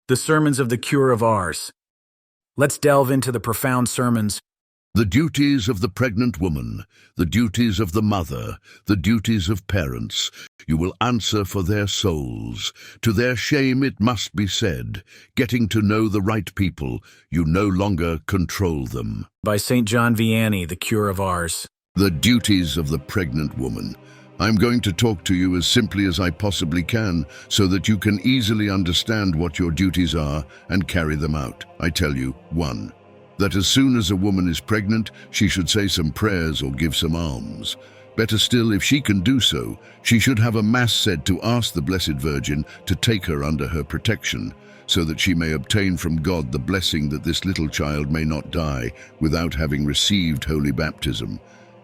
The sermons of the Cure of Ars. Let's delve into the profound sermons. The duties of the pregnant woman, the duties of the mother, the duties of parents, you will answer for their souls. To their shame it must be said, getting to know the right people, you no longer control them. By St. John Vianney, The Cure of Ars. The duties of the pregnant woman. I'm going to talk to you as simply as I possibly can so that you can easily understand what your duties are and carry them out. I tell you, 1. That as soon as a woman is pregnant, she should say some prayers or give some alms. Better still, if she can do so, she should have a mass said to ask the Blessed Virgin to take her under her protection, so that she may obtain from God the blessing that this little child may not die without having received holy baptism.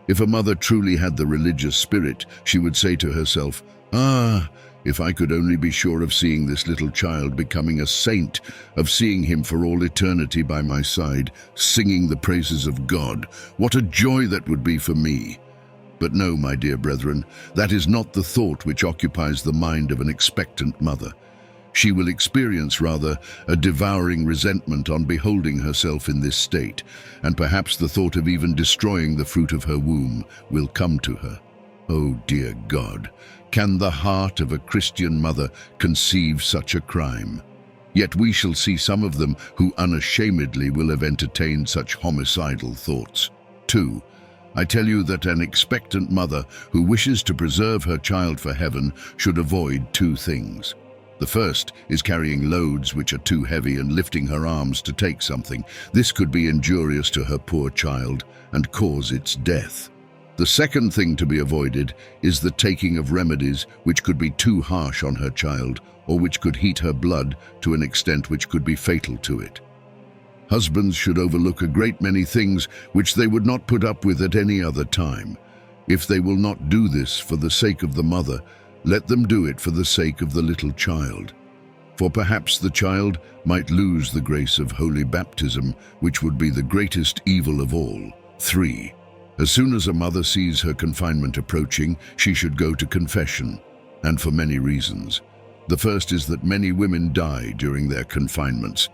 If a mother truly had the religious spirit, she would say to herself, if I could only be sure of seeing this little child becoming a saint, of seeing him for all eternity by my side, singing the praises of God, what a joy that would be for me. But no, my dear brethren, that is not the thought which occupies the mind of an expectant mother. She will experience, rather, a devouring resentment on beholding herself in this state, and perhaps the thought of even destroying the fruit of her womb will come to her. Oh, dear God, can the heart of a Christian mother conceive such a crime? Yet we shall see some of them who unashamedly will have entertained such homicidal thoughts. 2. I tell you that an expectant mother who wishes to preserve her child for heaven should avoid 2 things. The first is carrying loads which are too heavy and lifting her arms to take something. This could be injurious to her poor child and cause its death. The second thing to be avoided is the taking of remedies which could be too harsh on her child or which could heat her blood to an extent which could be fatal to it. Husbands should overlook a great many things which they would not put up with at any other time. If they will not do this for the sake of the mother, let them do it for the sake of the little child. For perhaps the child might lose the grace of holy baptism, which would be the greatest evil of all. 3. As soon as a mother sees her confinement approaching, she should go to confession, and for many reasons. The first is that many women die during their confinements,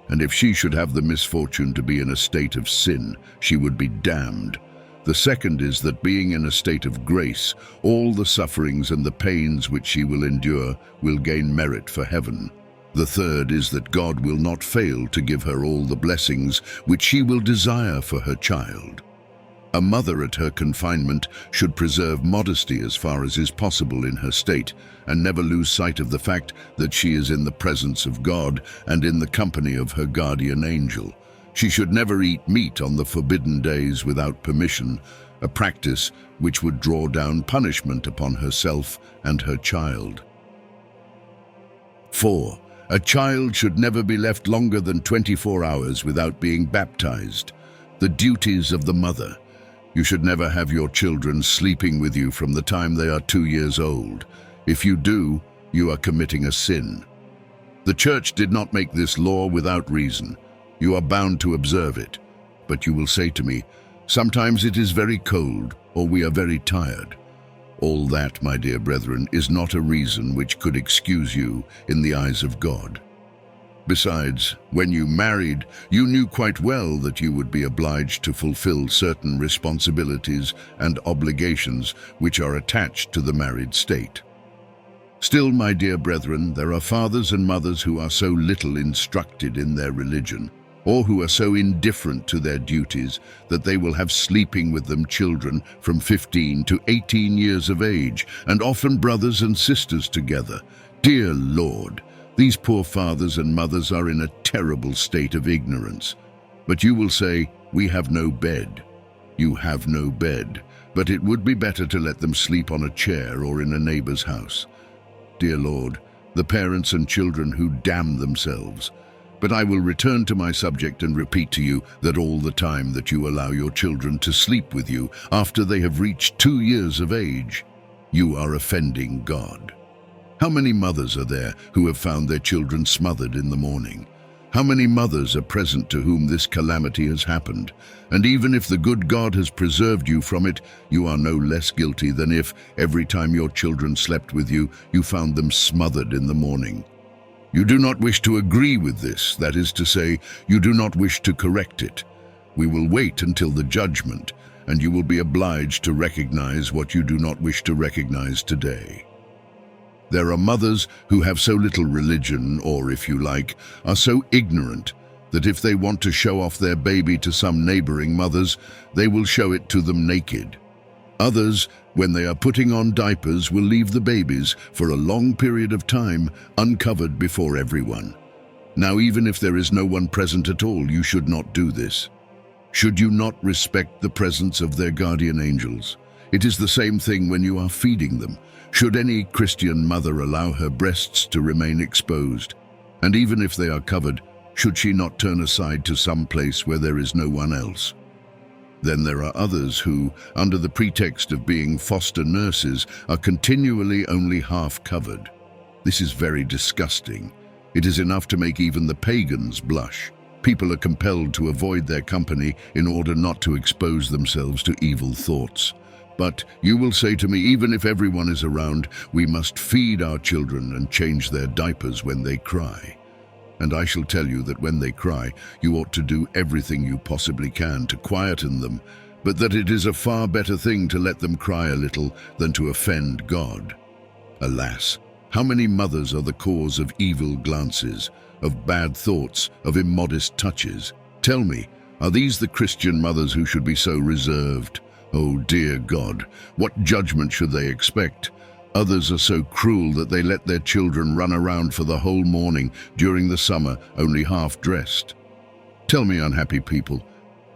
and if she should have the misfortune to be in a state of sin, she would be damned. The second is that being in a state of grace, all the sufferings and the pains which she will endure will gain merit for heaven. The third is that God will not fail to give her all the blessings which she will desire for her child. A mother at her confinement should preserve modesty as far as is possible in her state, and never lose sight of the fact that she is in the presence of God and in the company of her guardian angel. She should never eat meat on the forbidden days without permission, a practice which would draw down punishment upon herself and her child. 4. A child should never be left longer than 24 hours without being baptized. The duties of the mother. You should never have your children sleeping with you from the time they are 2 years old. If you do, you are committing a sin. The Church did not make this law without reason. You are bound to observe it. But you will say to me, sometimes it is very cold, or we are very tired. All that, my dear brethren, is not a reason which could excuse you in the eyes of God. Besides, when you married, you knew quite well that you would be obliged to fulfill certain responsibilities and obligations which are attached to the married state. Still, my dear brethren, there are fathers and mothers who are so little instructed in their religion, or who are so indifferent to their duties that they will have sleeping with them children from 15 to 18 years of age, and often brothers and sisters together. Dear Lord, these poor fathers and mothers are in a terrible state of ignorance. But you will say, we have no bed. You have no bed, but it would be better to let them sleep on a chair or in a neighbor's house. Dear Lord, the parents and children who damn themselves. But I will return to my subject and repeat to you that all the time that you allow your children to sleep with you after they have reached 2 years of age, you are offending God. How many mothers are there who have found their children smothered in the morning? How many mothers are present to whom this calamity has happened? And even if the good God has preserved you from it, you are no less guilty than if, every time your children slept with you, you found them smothered in the morning. You do not wish to agree with this, that is to say, you do not wish to correct it. We will wait until the judgment, and you will be obliged to recognize what you do not wish to recognize today. There are mothers who have so little religion, or if you like, are so ignorant, that if they want to show off their baby to some neighboring mothers, they will show it to them naked. Others, when they are putting on diapers, will leave the babies for a long period of time uncovered before everyone. Now, even if there is no one present at all, you should not do this. Should you not respect the presence of their guardian angels? It is the same thing when you are feeding them. Should any Christian mother allow her breasts to remain exposed? And even if they are covered, should she not turn aside to some place where there is no one else? Then there are others who, under the pretext of being foster nurses, are continually only half covered. This is very disgusting. It is enough to make even the pagans blush. People are compelled to avoid their company in order not to expose themselves to evil thoughts. But you will say to me, even if everyone is around, we must feed our children and change their diapers when they cry. And I shall tell you that when they cry, you ought to do everything you possibly can to quieten them, but that it is a far better thing to let them cry a little than to offend God. Alas, how many mothers are the cause of evil glances, of bad thoughts, of immodest touches? Tell me, are these the Christian mothers who should be so reserved? Oh dear God, what judgment should they expect? Others are so cruel that they let their children run around for the whole morning during the summer, only half dressed. Tell me, unhappy people,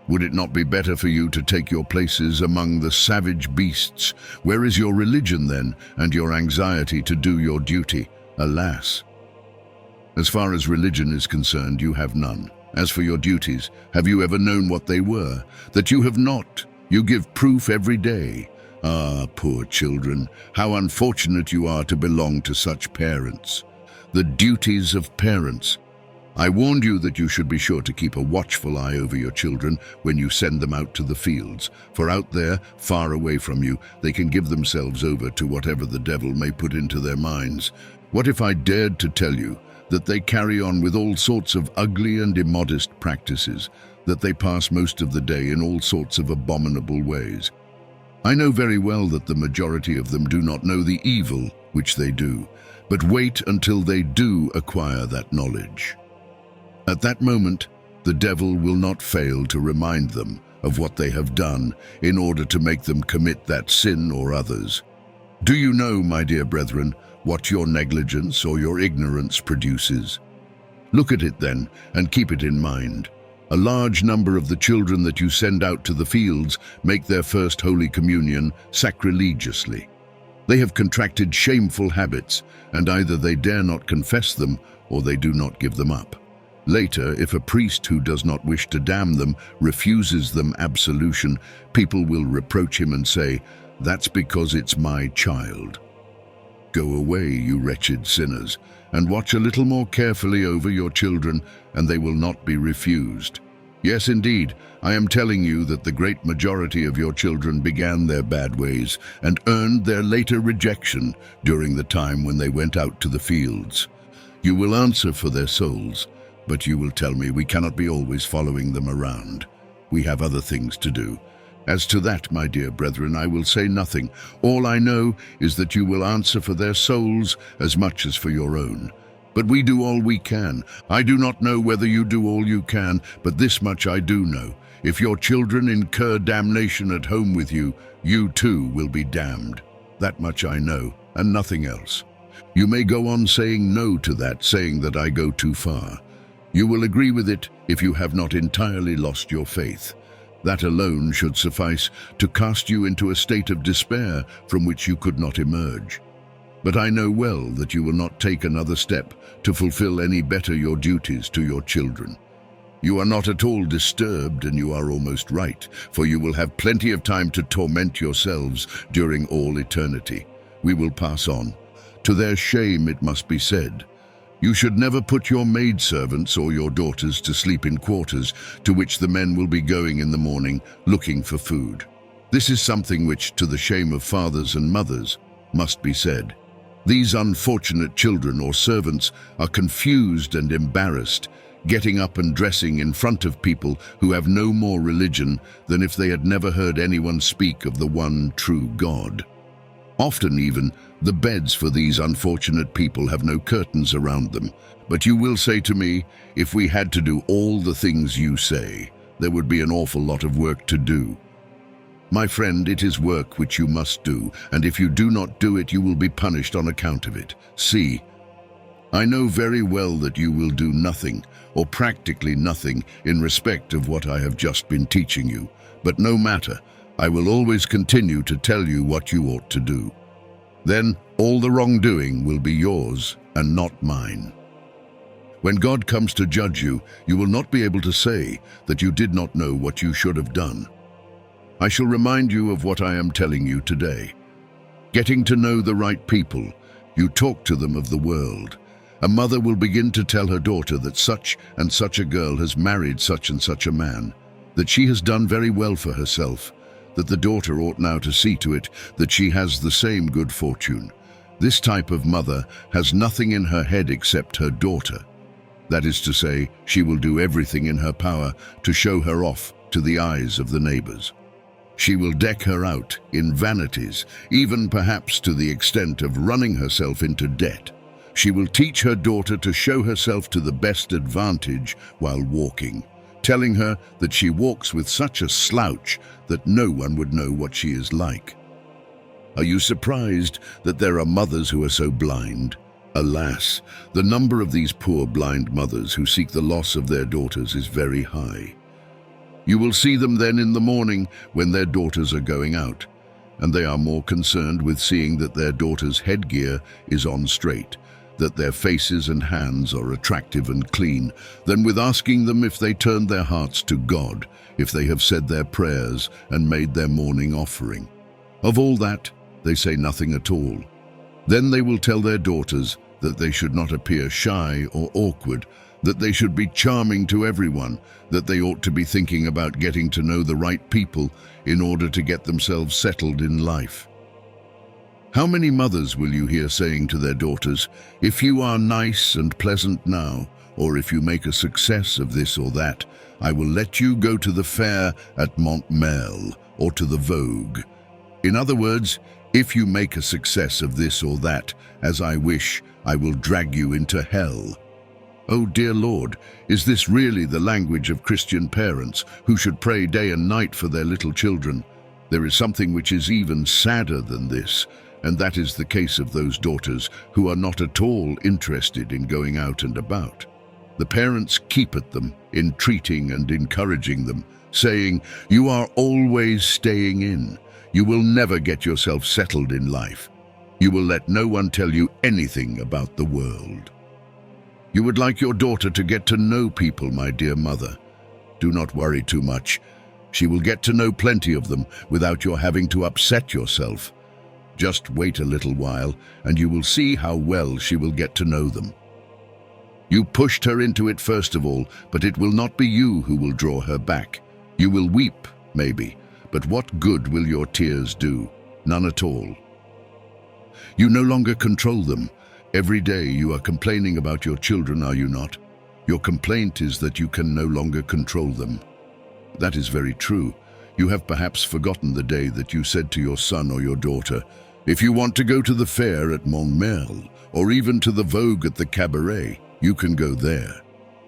would it not be better for you to take your places among the savage beasts? Where is your religion then, and your anxiety to do your duty? Alas! As far as religion is concerned, you have none. As for your duties, have you ever known what they were? That you have not. You give proof every day. Ah, poor children, how unfortunate you are to belong to such parents. The duties of parents. I warned you that you should be sure to keep a watchful eye over your children when you send them out to the fields, for out there, far away from you, they can give themselves over to whatever the devil may put into their minds. What if I dared to tell you that they carry on with all sorts of ugly and immodest practices, that they pass most of the day in all sorts of abominable ways? I know very well that the majority of them do not know the evil which they do, but wait until they do acquire that knowledge. At that moment, the devil will not fail to remind them of what they have done in order to make them commit that sin or others. Do you know, my dear brethren, what your negligence or your ignorance produces? Look at it then, and keep it in mind. A large number of the children that you send out to the fields make their first Holy Communion sacrilegiously. They have contracted shameful habits, and either they dare not confess them or they do not give them up. Later, if a priest who does not wish to damn them refuses them absolution, people will reproach him and say, "That's because it's my child." Go away, you wretched sinners, and watch a little more carefully over your children, and they will not be refused. Yes, indeed, I am telling you that the great majority of your children began their bad ways and earned their later rejection during the time when they went out to the fields. You will answer for their souls, but you will tell me we cannot be always following them around. We have other things to do. As to that, my dear brethren, I will say nothing. All I know is that you will answer for their souls as much as for your own. But we do all we can. I do not know whether you do all you can, but this much I do know. If your children incur damnation at home with you, you too will be damned. That much I know, and nothing else. You may go on saying no to that, saying that I go too far. You will agree with it if you have not entirely lost your faith. That alone should suffice to cast you into a state of despair from which you could not emerge. But I know well that you will not take another step to fulfill any better your duties to your children. You are not at all disturbed, and you are almost right, for you will have plenty of time to torment yourselves during all eternity. We will pass on. To their shame it must be said, you should never put your maidservants or your daughters to sleep in quarters to which the men will be going in the morning looking for food. This is something which, to the shame of fathers and mothers, must be said. These unfortunate children or servants are confused and embarrassed, getting up and dressing in front of people who have no more religion than if they had never heard anyone speak of the one true God. Often even, the beds for these unfortunate people have no curtains around them. But you will say to me, if we had to do all the things you say, there would be an awful lot of work to do. My friend, it is work which you must do, and if you do not do it, you will be punished on account of it. See, I know very well that you will do nothing, or practically nothing, in respect of what I have just been teaching you. But no matter, I will always continue to tell you what you ought to do. Then all the wrongdoing will be yours and not mine. When God comes to judge you, you will not be able to say that you did not know what you should have done. I shall remind you of what I am telling you today. Getting to know the right people, you talk to them of the world. A mother will begin to tell her daughter that such and such a girl has married such and such a man, that she has done very well for herself, that the daughter ought now to see to it that she has the same good fortune. This type of mother has nothing in her head except her daughter. That is to say, she will do everything in her power to show her off to the eyes of the neighbors. She will deck her out in vanities, even perhaps to the extent of running herself into debt. She will teach her daughter to show herself to the best advantage while walking, telling her that she walks with such a slouch that no one would know what she is like. Are you surprised that there are mothers who are so blind? Alas, the number of these poor blind mothers who seek the loss of their daughters is very high. You will see them then in the morning when their daughters are going out, and they are more concerned with seeing that their daughter's headgear is on straight, that their faces and hands are attractive and clean, than with asking them if they turned their hearts to God, if they have said their prayers and made their morning offering. Of all that, they say nothing at all. Then they will tell their daughters that they should not appear shy or awkward, that they should be charming to everyone, that they ought to be thinking about getting to know the right people in order to get themselves settled in life. How many mothers will you hear saying to their daughters, if you are nice and pleasant now, or if you make a success of this or that, I will let you go to the fair at Montmerle or to the Vogue. In other words, if you make a success of this or that, as I wish, I will drag you into hell. Oh dear Lord, is this really the language of Christian parents who should pray day and night for their little children? There is something which is even sadder than this, and that is the case of those daughters who are not at all interested in going out and about. The parents keep at them, entreating and encouraging them, saying, "You are always staying in. You will never get yourself settled in life. You will let no one tell you anything about the world." You would like your daughter to get to know people, my dear mother. Do not worry too much. She will get to know plenty of them without your having to upset yourself. Just wait a little while, and you will see how well she will get to know them. You pushed her into it first of all, but it will not be you who will draw her back. You will weep, maybe, but what good will your tears do? None at all. You no longer control them. Every day you are complaining about your children, are you not? Your complaint is that you can no longer control them. That is very true. You have perhaps forgotten the day that you said to your son or your daughter, "If you want to go to the fair at Montmerle, or even to the Vogue at the Cabaret, you can go there,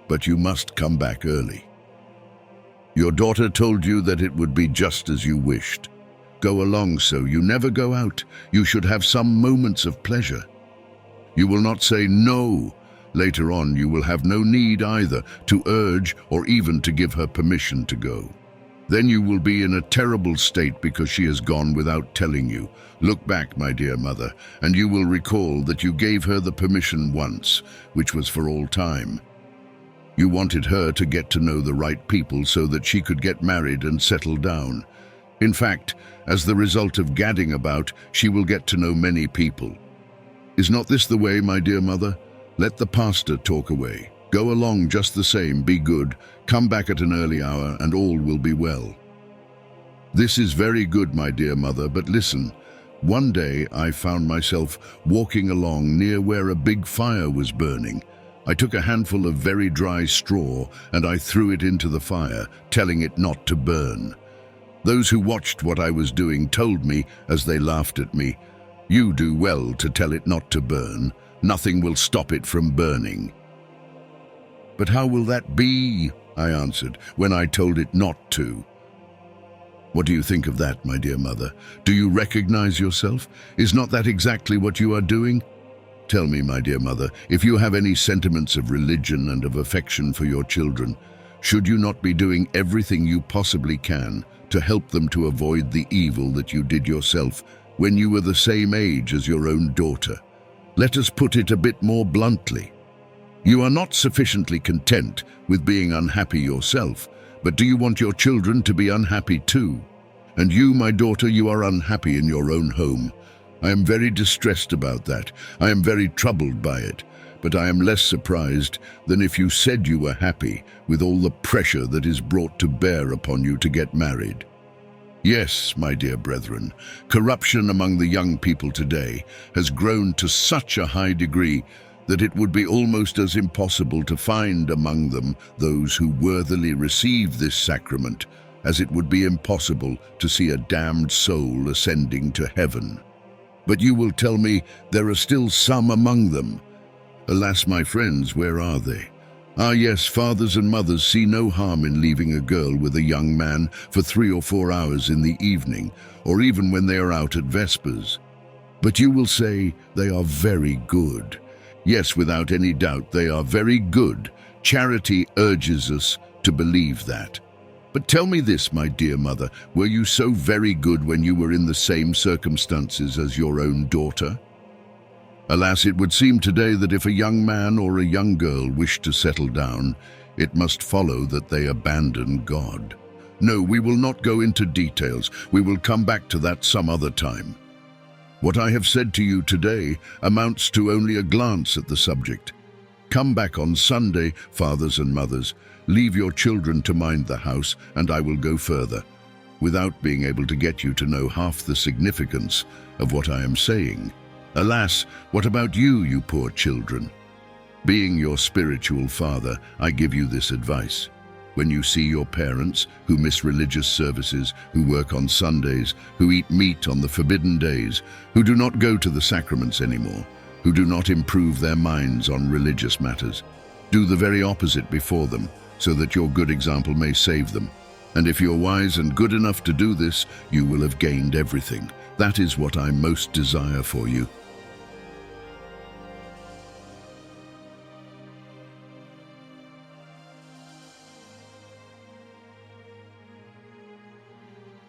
but you must come back early." Your daughter told you that it would be just as you wished. Go along so you never go out. You should have some moments of pleasure. You will not say no. Later on, you will have no need either to urge or even to give her permission to go. Then you will be in a terrible state because she has gone without telling you. Look back, my dear mother, and you will recall that you gave her the permission once, which was for all time. You wanted her to get to know the right people so that she could get married and settle down. In fact, as the result of gadding about, she will get to know many people. Is not this the way, my dear mother? Let the pastor talk away. Go along just the same, be good, come back at an early hour, and all will be well. This is very good, my dear mother, but listen, One day I found myself walking along near where a big fire was burning. I took a handful of very dry straw and I threw it into the fire, telling it not to burn. Those who watched what I was doing told me, as they laughed at me, "You do well to tell it not to burn. Nothing will stop it from burning." "But how will that be?" I answered, "when I told it not to?" What do you think of that, my dear mother? Do you recognize yourself? Is not that exactly what you are doing? Tell me, my dear mother, if you have any sentiments of religion and of affection for your children, should you not be doing everything you possibly can to help them to avoid the evil that you did yourself when you were the same age as your own daughter? Let us put it a bit more bluntly. You are not sufficiently content with being unhappy yourself, but do you want your children to be unhappy too? And you, my daughter, you are unhappy in your own home. I am very distressed about that. I am very troubled by it. But I am less surprised than if you said you were happy with all the pressure that is brought to bear upon you to get married. Yes, my dear brethren, corruption among the young people today has grown to such a high degree that it would be almost as impossible to find among them those who worthily receive this sacrament as it would be impossible to see a damned soul ascending to heaven. But you will tell me there are still some among them. Alas, my friends, where are they? Ah, yes, fathers and mothers see no harm in leaving a girl with a young man for 3 or 4 hours in the evening, or even when they are out at vespers. But you will say they are very good. Yes, without any doubt, they are very good. Charity urges us to believe that. But tell me this, my dear mother, were you so very good when you were in the same circumstances as your own daughter? Alas, it would seem today that if a young man or a young girl wish to settle down, it must follow that they abandon God. No, we will not go into details. We will come back to that some other time. What I have said to you today amounts to only a glance at the subject. Come back on Sunday, fathers and mothers. Leave your children to mind the house, and I will go further, without being able to get you to know half the significance of what I am saying. Alas, what about you, you poor children? Being your spiritual father, I give you this advice. When you see your parents, who miss religious services, who work on Sundays, who eat meat on the forbidden days, who do not go to the sacraments anymore, who do not improve their minds on religious matters, do the very opposite before them, so that your good example may save them. And if you're wise and good enough to do this, you will have gained everything. That is what I most desire for you.